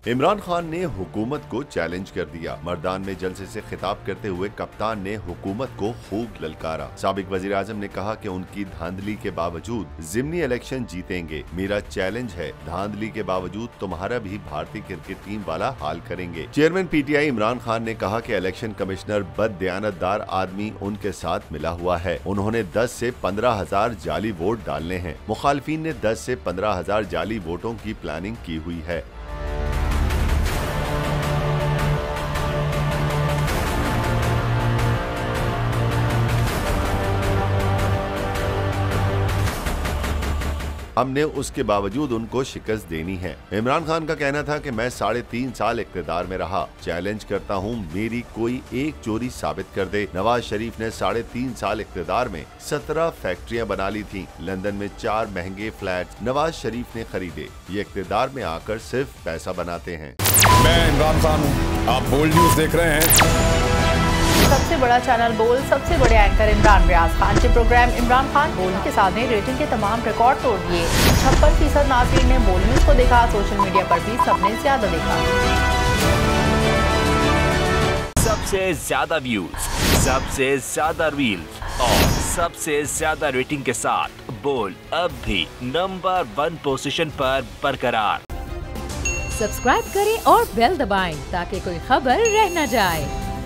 इमरान खान ने हुकूमत को चैलेंज कर दिया। मर्दान में जलसे से खिताब करते हुए कप्तान ने हुकूमत को खूब ललकारा। साबिक वजीर आजम ने कहा कि उनकी धांधली के बावजूद जिमनी इलेक्शन जीतेंगे। मेरा चैलेंज है, धांधली के बावजूद तुम्हारा भी भारतीय क्रिकेट टीम वाला हाल करेंगे। चेयरमैन पीटीआई इमरान खान ने कहा कि इलेक्शन कमिश्नर बददयानतदार आदमी उनके साथ मिला हुआ है। उन्होंने 10 से 15,000 जाली वोट डालने हैं। मुखालिफिन ने 10 से 15,000 जाली वोटों की प्लानिंग की हुई है। हमने उसके बावजूद उनको शिकस्त देनी है। इमरान खान का कहना था कि मैं 3.5 साल इक़्तिदार में रहा, चैलेंज करता हूं मेरी कोई एक चोरी साबित कर दे। नवाज शरीफ ने 3.5 साल इक़्तिदार में 17 फैक्ट्रियां बना ली थी। लंदन में 4 महंगे फ्लैट नवाज शरीफ ने खरीदे। ये इक़्तिदार में आकर सिर्फ पैसा बनाते हैं। मैं इमरान खान हूँ, आप बोल्ड न्यूज देख रहे हैं। सबसे बड़ा चैनल बोल्ड, सबसे बड़े एंकर इमरान रियाज खान के प्रोग्राम इमरान खान बोल्ड के साथ ने रेटिंग के तमाम रिकॉर्ड तोड़ दिए। 56% नाज़रीन ने बोल्ड न्यूज को देखा। सोशल मीडिया पर भी सबने ज्यादा देखा। सबसे ज्यादा व्यूज, सबसे ज्यादा रील्स और सबसे ज्यादा रेटिंग के साथ बोल्ड अब भी नंबर 1 पोजीशन पर बरकरार। सब्सक्राइब करें और बेल दबाएं ताकि कोई खबर रह न जाए।